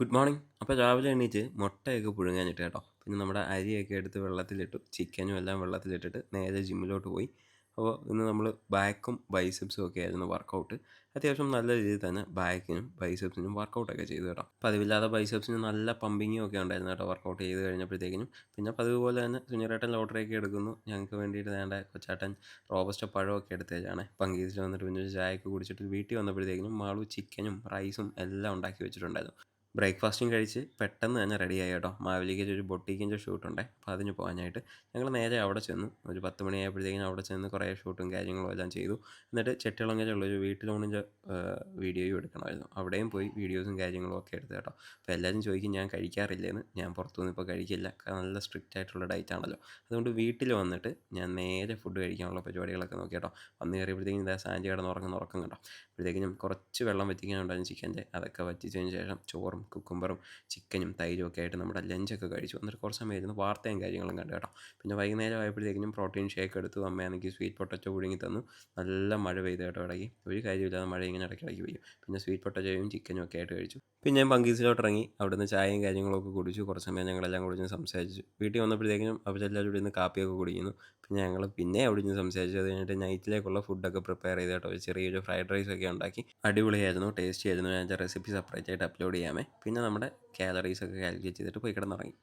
Good morning. അപ്പോൾ രാവിലെ എണീറ്റ് മുട്ടയൊക്കെ പുഴുങ്ങാനിട്ട് കേട്ടോ. പിന്നെ നമ്മുടെ അരിയൊക്കെ എടുത്ത് വെള്ളത്തിലിട്ടു. ചിക്കനും എല്ലാം വെള്ളത്തിലിട്ടിട്ട് നേരെ ജിമ്മിലോട്ട് പോയി. അപ്പോൾ ഇന്ന് നമ്മൾ ബാക്കും ബൈസെപ്സും ഒക്കെ ആയിരുന്നു വർക്കൗട്ട്. അത്യാവശ്യം നല്ല രീതിയിൽ തന്നെ ബാക്കിനും ബൈസെപ്സിനും വർക്കൗട്ടൊക്കെ ചെയ്തു കേട്ടോ. പതിവില്ലാതെ ബൈസെപ്സിന് നല്ല പമ്പിങ്ങും ഒക്കെ ഉണ്ടായിരുന്നു കേട്ടോ വർക്കൗട്ട് ചെയ്ത് കഴിഞ്ഞപ്പോഴത്തേക്കിനും. പിന്നെ പതിവ് തന്നെ സുനിയേട്ടൻ ലോട്ടറിയൊക്കെ എടുക്കുന്നു. ഞങ്ങൾക്ക് വേണ്ടിയിട്ട് വേണ്ട കൊച്ചാട്ടൻ റോബസ്റ്റ പഴമൊക്കെ എടുത്തേച്ചാണ് പങ്കീസിൽ വന്നിട്ട് പിന്നെ ഒരു ചായയൊക്കെ കുടിച്ചിട്ട് വീട്ടിൽ വന്നപ്പോഴത്തേക്കിനും മാളു ചിക്കനും റൈസും എല്ലാം ഉണ്ടാക്കി വെച്ചിട്ടുണ്ടായിരുന്നു. ബ്രേക്ക്ഫാസ്റ്റും കഴിച്ച് പെട്ടെന്ന് തന്നെ റെഡിയായി കേട്ടോ. മാവേലിക്കര ഒരു ബൊട്ടീക്കിൻ്റെ ഷൂട്ടുണ്ട്. അപ്പോൾ അതിന് പോകാനായിട്ട് ഞങ്ങൾ നേരെ അവിടെ ചെന്നു. ഒരു 10 മണിയായപ്പോഴത്തേക്കിനും അവിടെ ചെന്ന് കുറേ ഷൂട്ടും കാര്യങ്ങളും എല്ലാം ചെയ്തു. എന്നിട്ട് ചെട്ടിളങ്ങരയുള്ളൊരു വീട്ടിലോണിൻ്റെ വീഡിയോയും എടുക്കണമായിരുന്നു. അവിടെയും പോയി വീഡിയോസും കാര്യങ്ങളും ഒക്കെ എടുത്തു കേട്ടോ. അപ്പോൾ എല്ലാവരും ചോദിക്കും ഞാൻ കഴിക്കാറില്ലേന്ന്. ഞാൻ പുറത്തുനിന്ന് ഇപ്പോൾ കഴിക്കില്ല. നല്ല സ്ട്രിക്റ്റ് ആയിട്ടുള്ള ഡയറ്റ് ആണല്ലോ. അതുകൊണ്ട് വീട്ടിൽ വന്നിട്ട് ഞാൻ നേരെ ഫുഡ് കഴിക്കാനുള്ള പരിപാടികളൊക്കെ നോക്കി കേട്ടോ. വന്ന് കയറിയപ്പോഴത്തേക്കും ഇതാ സാൻജി കിടന്ന് ഉറക്കം കണ്ടോ. അപ്പോഴത്തേക്കിനും കുറച്ച് വെള്ളം വറ്റിക്കാനുണ്ടായിരുന്നു ചിക്കൻ്റെ. അതൊക്കെ വറ്റിച്ചതിന് ശേഷം ചോറും കുക്കുംബറും ചിക്കനും തൈരും ഒക്കെ ആയിട്ട് നമ്മുടെ ലഞ്ചൊക്കെ കഴിച്ചു. എന്നിട്ട് കുറച്ച് സമയം ഇരുന്ന് വാർത്തയും കാര്യങ്ങളും കണ്ടു കേട്ടോ. പിന്നെ വൈകുന്നേരം ആയപ്പോഴത്തേക്കിനും പ്രോട്ടീൻ ഷേക്ക് എടുത്തു. അമ്മയാണെങ്കിൽ സ്വീറ്റ് പൊട്ടറ്റോ പുഴുങ്ങി തന്നു. നല്ല മഴ പെയ്തു കേട്ടോ ഇടയ്ക്ക്. ഒരു കാര്യമില്ലാതെ മഴ ഇങ്ങനെ ഇടയ്ക്കിടയ്ക്ക് പെയ്യും. പിന്നെ സ്വീറ്റ് പൊട്ടറ്റോയും ചിക്കനും ഒക്കെ ആയിട്ട് കഴിച്ചു. പിന്നെ ഞാൻ പങ്കീസിലോട്ട് ഇറങ്ങി. അവിടുന്ന് ചായയും കാര്യങ്ങളൊക്കെ കുടിച്ചു. കുറച്ച് സമയം ഞങ്ങളെല്ലാം കൂടി ഇരുന്ന് സംസാരിച്ചു. വീട്ടിൽ വന്നപ്പോഴത്തേക്കിനും അവരെല്ലാവരും കൂടി ഇരുന്ന് കാപ്പിയൊക്കെ കുടിക്കുന്നു. പിന്നെ ഞങ്ങൾ പിന്നെ അവിടെ ഇരുന്ന് സംസാരിച്ചു. അത് കഴിഞ്ഞിട്ട് നൈറ്റിലേക്കുള്ള ഫുഡൊക്കെ പ്രിപ്പയർ ചെയ്ത് കേട്ടോ. ഒരു ചെറിയൊരു ഫ്രൈഡ് റൈസൊക്കെ ഉണ്ടാക്കി. അടിപൊളിയായിരുന്നു, ടേസ്റ്റി ആയിരുന്നു. ഞാൻ റെസിപ്പി സെപ്പറേറ്റ് ആയിട്ട് അപ്ലോഡ് ചെയ്യാമേ. പിന്നെ നമ്മുടെ കാലറീസൊക്കെ കാൽക്കുലേറ്റ് ചെയ്തിട്ട് പോയി കിടന്നുറങ്ങി.